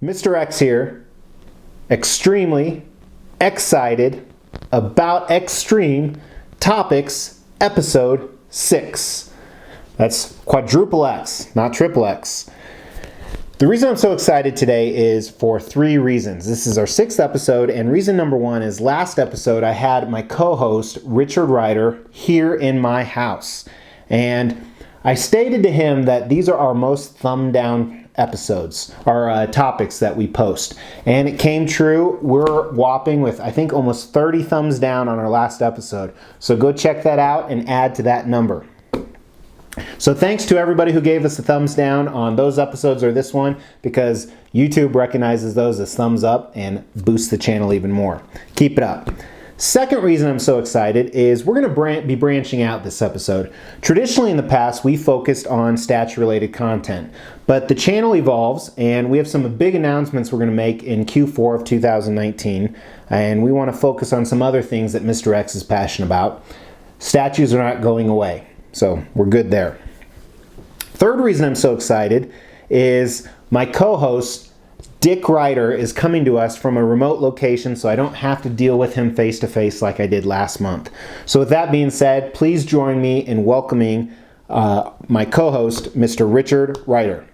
Mr. X here, extremely excited about Xtreme Topics Episode 6. That's quadruple X, not triple X. The reason I'm so excited today is for three reasons. This is our 6th episode, and reason number one is last episode I had my co-host Richard Ryder here in my house. And I stated to him that these are our most thumbed down episodes, our topics that we post. And it came true. We're whopping with, I think, almost 30 thumbs down on our last episode. So go check that out and add to that number. So thanks to everybody who gave us a thumbs down on those episodes or this one, because YouTube recognizes those as thumbs up and boosts the channel even more. Keep it up. Second reason I'm so excited is we're going to be branching out this episode. Traditionally in the past, we focused on statue-related content, but the channel evolves and we have some big announcements we're going to make in Q4 of 2019, and we want to focus on some other things that Mr. X is passionate about. Statues are not going away, so we're good there. Third reason I'm so excited is my co-host Dick Ryder is coming to us from a remote location, so I don't have to deal with him face to face like I did last month. So with that being said, please join me in welcoming my co-host, Mr. Richard Ryder.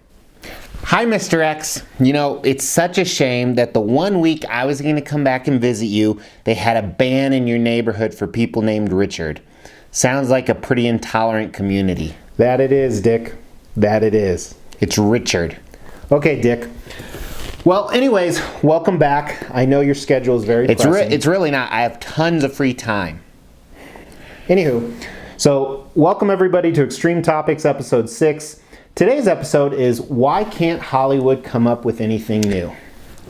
Hi, Mr. X. You know, it's such a shame that the one week I was going to come back and visit you, they had a ban in your neighborhood for people named Richard. Sounds like a pretty intolerant community. That it is, Dick. That it is. It's Richard. Okay, Dick. Well, anyways, welcome back. I know your schedule is very pressing. It's really not. I have tons of free time. Anywho, so welcome everybody to Xtreme Topics Episode 6. Today's episode is Why Can't Hollywood Come Up With Anything New?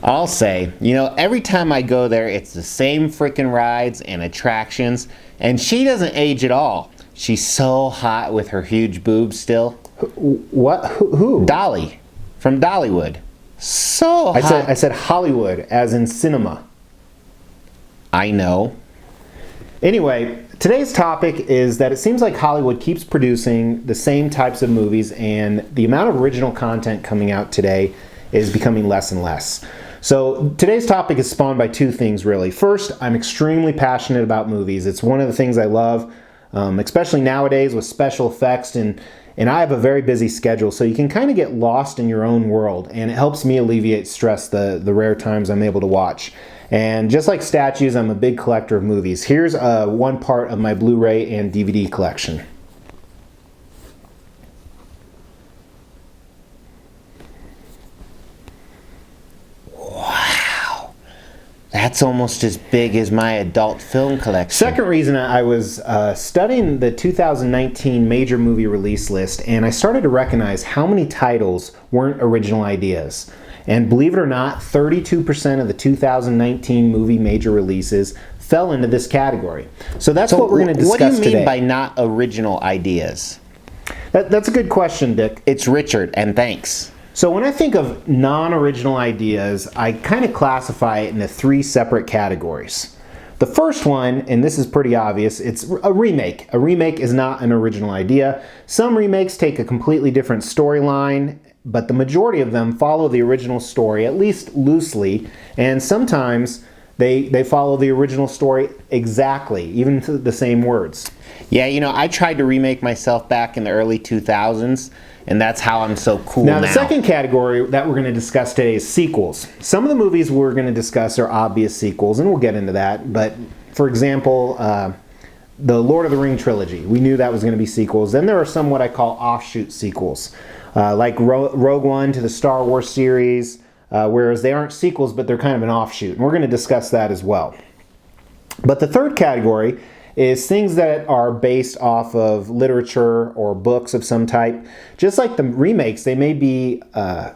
I'll say, you know, every time I go there, it's the same freaking rides and attractions, and she doesn't age at all. She's so hot with her huge boobs still. What? Who? Dolly, from Dollywood. So hot. I said Hollywood, as in cinema. I know. Anyway, today's topic is that it seems like Hollywood keeps producing the same types of movies, and the amount of original content coming out today is becoming less and less. So today's topic is spawned by two things, really. First, I'm extremely passionate about movies. It's one of the things I love, especially nowadays with special effects, and I have a very busy schedule, so you can kind of get lost in your own world, and it helps me alleviate stress the rare times I'm able to watch. And just like statues, I'm a big collector of movies. Here's one part of my Blu-ray and DVD collection. That's almost as big as my adult film collection. Second reason, I was studying the 2019 major movie release list, and I started to recognize how many titles weren't original ideas. And believe it or not, 32% of the 2019 movie major releases fell into this category. So that's what we're going to discuss today. What do you mean by not original ideas? That's a good question, Dick. It's Richard, and thanks. So when I think of non-original ideas, I kind of classify it into 3 separate categories. The first one, and this is pretty obvious, it's a remake. A remake is not an original idea. Some remakes take a completely different storyline, but the majority of them follow the original story, at least loosely, and sometimes they follow the original story exactly, even to the same words. Yeah, you know, I tried to remake myself back in the early 2000s, and that's how I'm so cool now. Now, the second category that we're going to discuss today is sequels. Some of the movies we're going to discuss are obvious sequels, and we'll get into that. But, for example, the Lord of the Ring trilogy, we knew that was going to be sequels. Then there are some what I call offshoot sequels, like Rogue One to the Star Wars series, whereas they aren't sequels, but they're kind of an offshoot. And we're going to discuss that as well. But the third category is things that are based off of literature or books of some type. Just like the remakes, they may be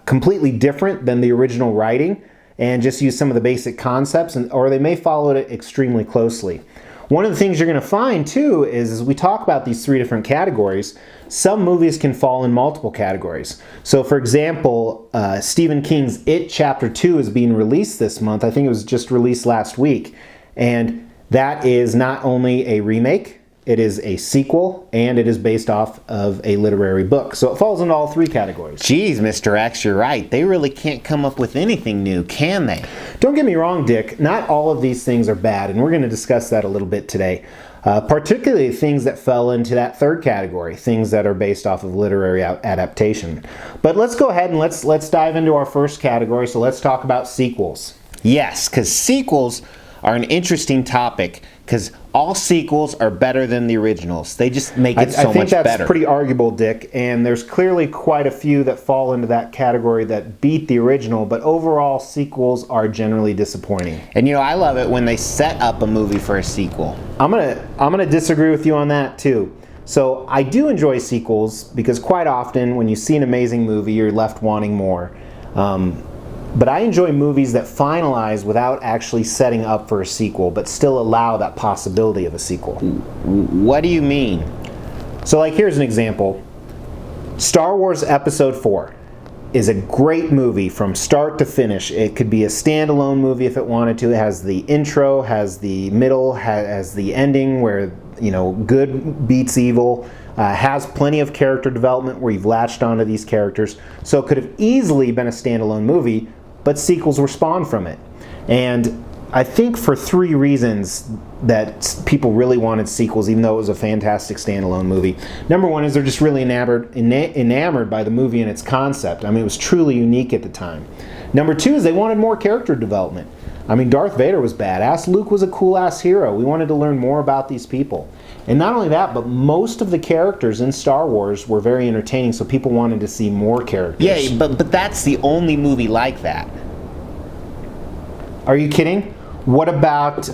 completely different than the original writing and just use some of the basic concepts, or they may follow it extremely closely. One of the things you're going to find, too, is as we talk about these 3 different categories, some movies can fall in multiple categories. So, for example, Stephen King's It Chapter 2 is being released this month. I think it was just released last week. And that is not only a remake, it is a sequel, and it is based off of a literary book. So it falls into all three categories. Geez, Mr. X, you're right. They really can't come up with anything new, can they? Don't get me wrong, Dick. Not all of these things are bad, and we're going to discuss that a little bit today. Particularly things that fell into that third category, things that are based off of literary adaptation. But let's go ahead and let's dive into our first category. So let's talk about sequels. Yes, because sequels are an interesting topic, because all sequels are better than the originals. They just make it so much better. I think that's pretty arguable, Dick, and there's clearly quite a few that fall into that category that beat the original, but overall sequels are generally disappointing. And you know, I love it when they set up a movie for a sequel. I'm gonna disagree with you on that too. So I do enjoy sequels because quite often when you see an amazing movie, you're left wanting more. But I enjoy movies that finalize without actually setting up for a sequel, but still allow that possibility of a sequel. What do you mean? So like here's an example. Star Wars Episode 4 is a great movie from start to finish. It could be a standalone movie if it wanted to. It has the intro, has the middle, has the ending where, you know, good beats evil. Has plenty of character development where you've latched onto these characters. So it could have easily been a standalone movie, but sequels were spawned from it. And I think for three reasons that people really wanted sequels, even though it was a fantastic standalone movie. Number one is they're just really enamored by the movie and its concept. I mean, it was truly unique at the time. Number two is they wanted more character development. I mean, Darth Vader was badass. Luke was a cool-ass hero. We wanted to learn more about these people. And not only that, but most of the characters in Star Wars were very entertaining, so people wanted to see more characters. Yeah, but that's the only movie like that. Are you kidding? What about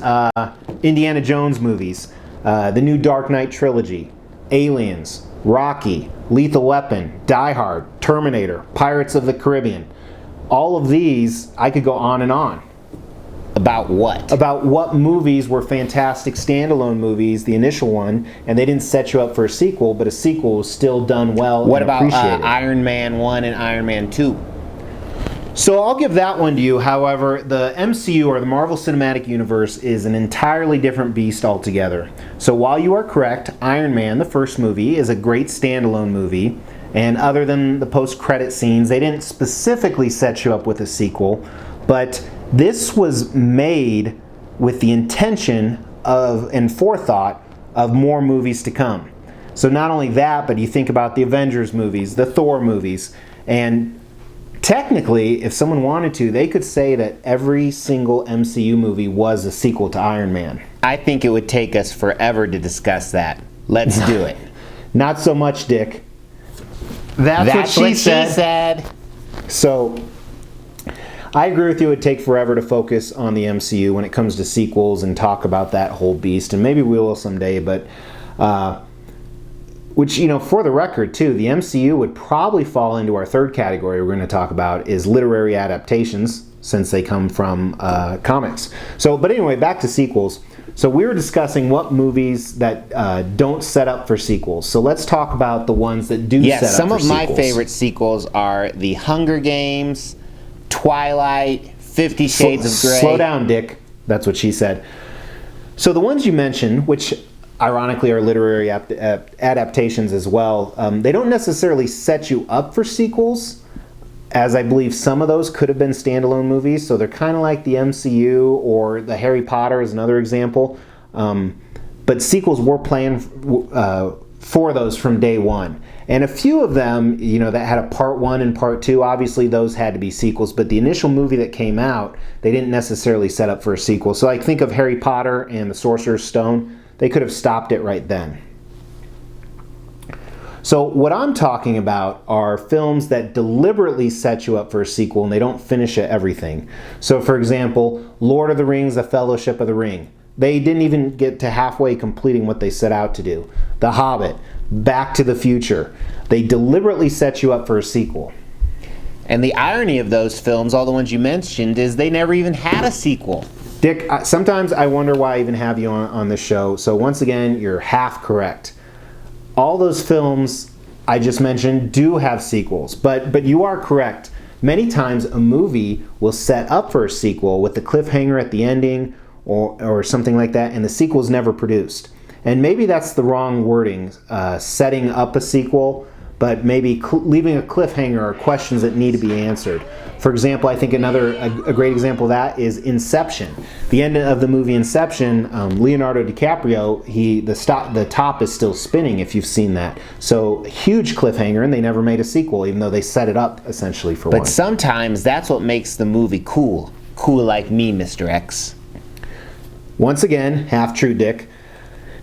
Indiana Jones movies? The new Dark Knight trilogy, Aliens, Rocky, Lethal Weapon, Die Hard, Terminator, Pirates of the Caribbean. All of these, I could go on and on. About what? About what movies were fantastic standalone movies, the initial one, and they didn't set you up for a sequel, but a sequel was still done well what and about appreciated. Iron Man 1 and Iron Man 2? So I'll give that one to you. However, the MCU, or the Marvel Cinematic Universe, is an entirely different beast altogether. So while you are correct, Iron Man, the first movie, is a great standalone movie. And other than the post-credit scenes, they didn't specifically set you up with a sequel. But this was made with the intention of and forethought of more movies to come. So not only that, but you think about the Avengers movies, the Thor movies, and technically, if someone wanted to, they could say that every single MCU movie was a sequel to Iron Man. I think it would take us forever to discuss that. Let's do it. Not so much, Dick. That's what she said. So I agree with you. It would take forever to focus on the MCU when it comes to sequels and talk about that whole beast, and maybe we will someday, but which, you know, for the record too, the MCU would probably fall into our third category we're going to talk about, is literary adaptations, since they come from comics. So, but anyway, back to sequels. So we were discussing what movies that don't set up for sequels. So let's talk about the ones that do set up for sequels. Yes, some of my favorite sequels are The Hunger Games, Twilight, 50 Shades of Grey. Slow down, Dick. That's what she said. So the ones you mentioned, which ironically are literary adaptations as well, they don't necessarily set you up for sequels, as I believe some of those could have been standalone movies. So they're kind of like the MCU, or the Harry Potter is another example. But sequels were planned for those from day one. And a few of them, you know, that had a part 1 and part 2, obviously those had to be sequels, but the initial movie that came out, they didn't necessarily set up for a sequel. So I think of Harry Potter and the Sorcerer's Stone. They could have stopped it right then. So what I'm talking about are films that deliberately set you up for a sequel and they don't finish at everything. So for example, Lord of the Rings, The Fellowship of the Ring. They didn't even get to halfway completing what they set out to do. The Hobbit, Back to the Future. They deliberately set you up for a sequel. And the irony of those films, all the ones you mentioned, is they never even had a sequel. Dick, sometimes I wonder why I even have you on this show. So once again, you're half correct. All those films I just mentioned do have sequels, but you are correct. Many times a movie will set up for a sequel with the cliffhanger at the ending or something like that, and the sequel is never produced. And maybe that's the wrong wording, setting up a sequel, but maybe leaving a cliffhanger or questions that need to be answered. For example, I think a great example of that is Inception. The end of the movie Inception, Leonardo DiCaprio, the top is still spinning, if you've seen that. So huge cliffhanger, and they never made a sequel, even though they set it up essentially for one. But sometimes that's what makes the movie cool. Cool like me, Mr. X. Once again, half true, Dick.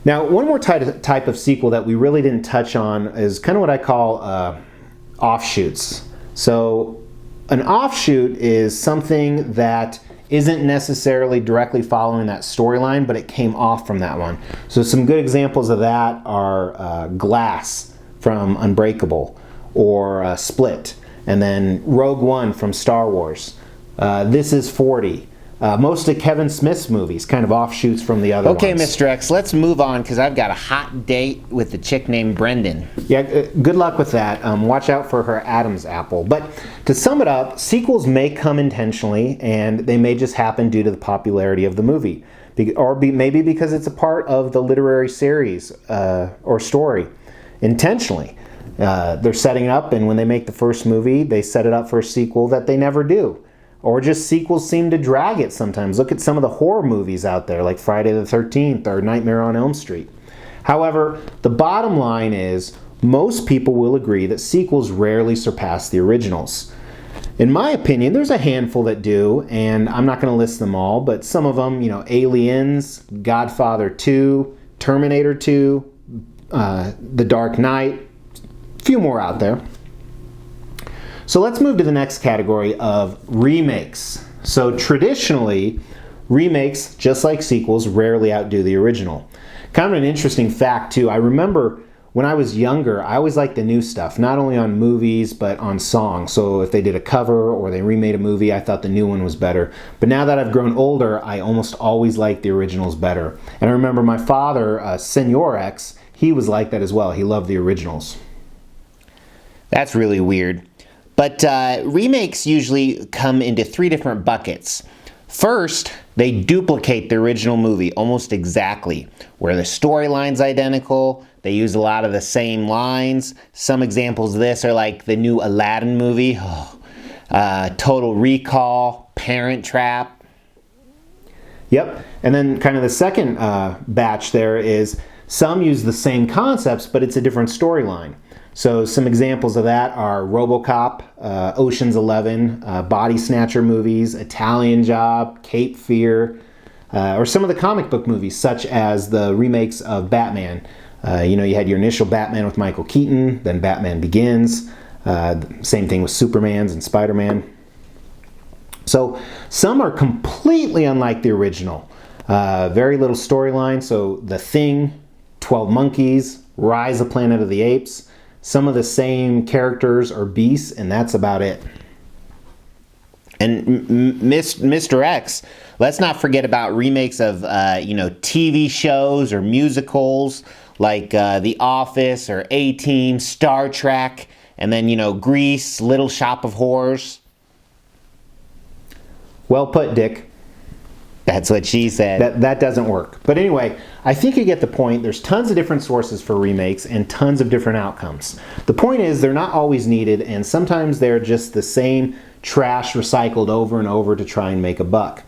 Now, one more type of sequel that we really didn't touch on is kind of what I call offshoots. So an offshoot is something that isn't necessarily directly following that storyline, but it came off from that one. So some good examples of that are Glass from Unbreakable, or Split, and then Rogue One from Star Wars. This is 40. Most of Kevin Smith's movies, kind of offshoots from the other ones. Okay, Mr. X, let's move on because I've got a hot date with a chick named Brendan. Yeah, good luck with that. Watch out for her Adam's apple. But to sum it up, sequels may come intentionally, and they may just happen due to the popularity of the movie. Maybe because it's a part of the literary series or story. Intentionally. They're setting up, and when they make the first movie, they set it up for a sequel that they never do. Or just sequels seem to drag it sometimes. Look at some of the horror movies out there, like Friday the 13th or Nightmare on Elm Street. However, the bottom line is, most people will agree that sequels rarely surpass the originals. In my opinion, there's a handful that do, and I'm not going to list them all, but some of them, Aliens, Godfather 2, Terminator 2, The Dark Knight, a few more out there. So let's move to the next category of remakes. So traditionally, remakes, just like sequels, rarely outdo the original. Kind of an interesting fact too, I remember when I was younger, I always liked the new stuff, not only on movies, but on songs. So if they did a cover or they remade a movie, I thought the new one was better. But now that I've grown older, I almost always like the originals better. And I remember my father, Senor X, he was like that as well. He loved the originals. That's really weird. But remakes usually come into three different buckets. First, they duplicate the original movie almost exactly, where the storyline's identical, they use a lot of the same lines. Some examples of this are like the new Aladdin movie, Total Recall, Parent Trap. Yep, and then kind of the second batch there is some use the same concepts, but it's a different storyline. So some examples of that are RoboCop, Ocean's 11, Body Snatcher movies, Italian Job, Cape Fear, or some of the comic book movies, such as the remakes of Batman. You had your initial Batman with Michael Keaton, then Batman Begins. Same thing with Superman's and Spider-Man. So some are completely unlike the original. Very little storyline. So The Thing, 12 Monkeys, Rise of Planet of the Apes. Some of the same characters or beasts, and that's about it. And Mr. X, let's not forget about remakes of TV shows or musicals like The Office or A-Team, Star Trek, and then Grease, Little Shop of Horrors. Well put, Dick. That's what she said. That doesn't work. But anyway, I think you get the point. There's tons of different sources for remakes and tons of different outcomes. The point is they're not always needed, and sometimes they're just the same trash recycled over and over to try and make a buck.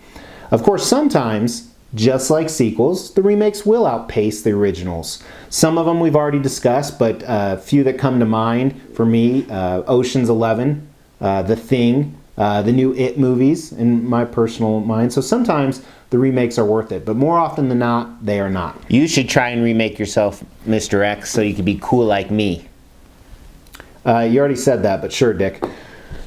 Of course, sometimes, just like sequels, the remakes will outpace the originals. Some of them we've already discussed, but a few that come to mind for me, Ocean's 11, The Thing, the new It movies in my personal mind. So sometimes the remakes are worth it, but more often than not, they are not. You should try and remake yourself, Mr. X, so you can be cool like me. You already said that, but sure, Dick.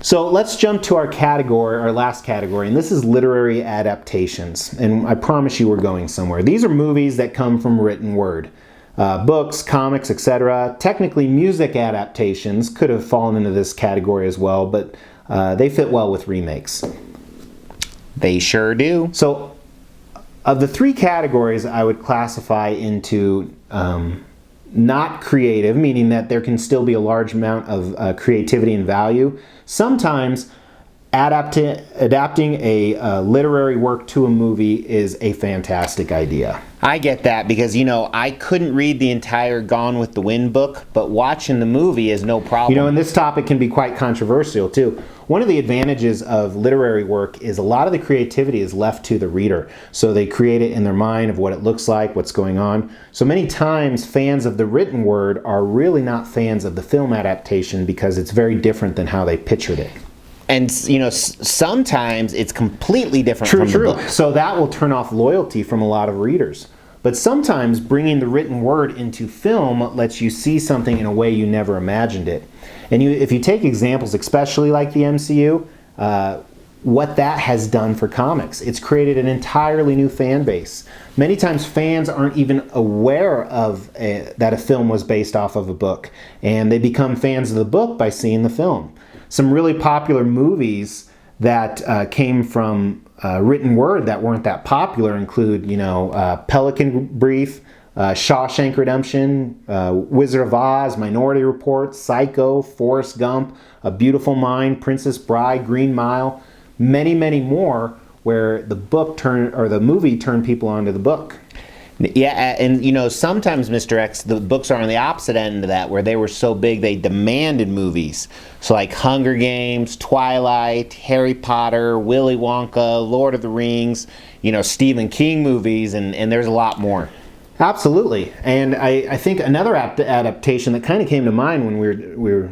So let's jump to our last category, and this is literary adaptations. And I promise you we're going somewhere. These are movies that come from written word. Books, comics, etc. Technically, music adaptations could have fallen into this category as well, but they fit well with remakes. They sure do. So, of the three categories I would classify into not creative, meaning that there can still be a large amount of creativity and value. Sometimes adapting a literary work to a movie is a fantastic idea. I get that because, you know, I couldn't read the entire Gone with the Wind book, but watching the movie is no problem. You know, and this topic can be quite controversial too. One of the advantages of literary work is a lot of the creativity is left to the reader. So they create it in their mind of what it looks like, what's going on. So many times fans of the written word are really not fans of the film adaptation because it's very different than how they pictured it. And, you know, sometimes it's completely different from the book. So that will turn off loyalty from a lot of readers. But sometimes bringing the written word into film lets you see something in a way you never imagined it. And if you take examples, especially like the MCU, what that has done for comics, it's created an entirely new fan base. Many times fans aren't even aware of that a film was based off of a book, and they become fans of the book by seeing the film. Some really popular movies that came from written word that weren't that popular include, you know, Pelican Brief, Shawshank Redemption, Wizard of Oz, Minority Report, Psycho, Forrest Gump, A Beautiful Mind, Princess Bride, Green Mile, many, many more, where the movie turned people onto the book. Yeah, and you know, sometimes, Mr. X, the books are on the opposite end of that, where they were so big they demanded movies. So like Hunger Games, Twilight, Harry Potter, Willy Wonka, Lord of the Rings, you know, Stephen King movies, and there's a lot more. Absolutely. And I think another adaptation that kind of came to mind when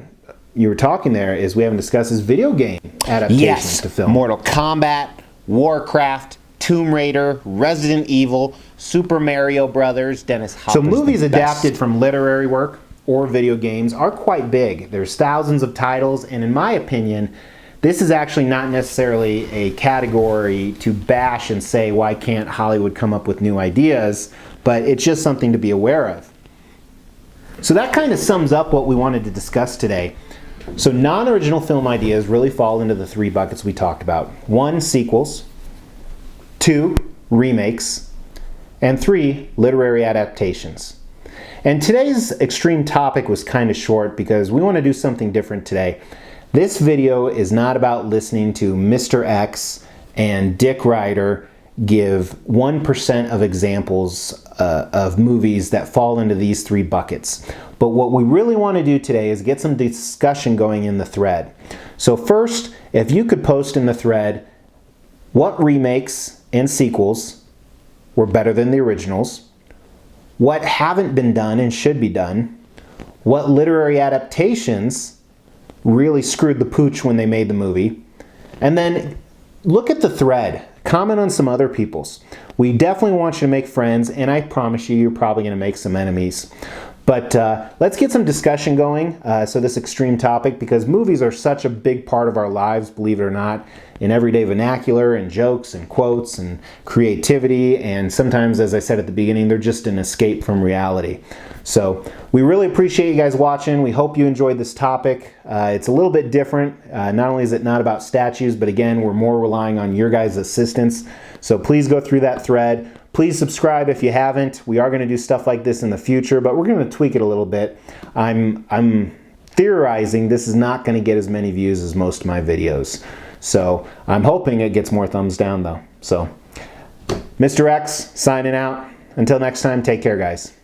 you were talking there is we haven't discussed is video game adaptations to film. Mortal Kombat, Warcraft, Tomb Raider, Resident Evil, Super Mario Brothers, Dennis Hopper's So movies adapted from literary work or video games are quite big. There's thousands of titles, and in my opinion, this is actually not necessarily a category to bash and say, why can't Hollywood come up with new ideas? But it's just something to be aware of. So that kind of sums up what we wanted to discuss today. So non-original film ideas really fall into the three buckets we talked about. 1, sequels. 2, remakes. And 3, literary adaptations. And today's extreme topic was kind of short because we want to do something different today. This video is not about listening to Mr. X and Dick Ryder give 1% of examples of movies that fall into these three buckets. But what we really want to do today is get some discussion going in the thread. So first, if you could post in the thread what remakes and sequels were better than the originals, what haven't been done and should be done, what literary adaptations really screwed the pooch when they made the movie, and then look at the thread. Comment on some other people's. We definitely want you to make friends, and I promise you, you're probably going to make some enemies. But let's get some discussion going. So this extreme topic, because movies are such a big part of our lives, believe it or not, in everyday vernacular and jokes and quotes and creativity. And sometimes, as I said at the beginning, they're just an escape from reality. So we really appreciate you guys watching. We hope you enjoyed this topic. It's a little bit different. Not only is it not about statues, but again, we're more relying on your guys' assistance. So please go through that thread. Please subscribe if you haven't. We are going to do stuff like this in the future, but we're going to tweak it a little bit. I'm theorizing this is not going to get as many views as most of my videos. So I'm hoping it gets more thumbs down though. So Mr. X signing out. Until next time, take care guys.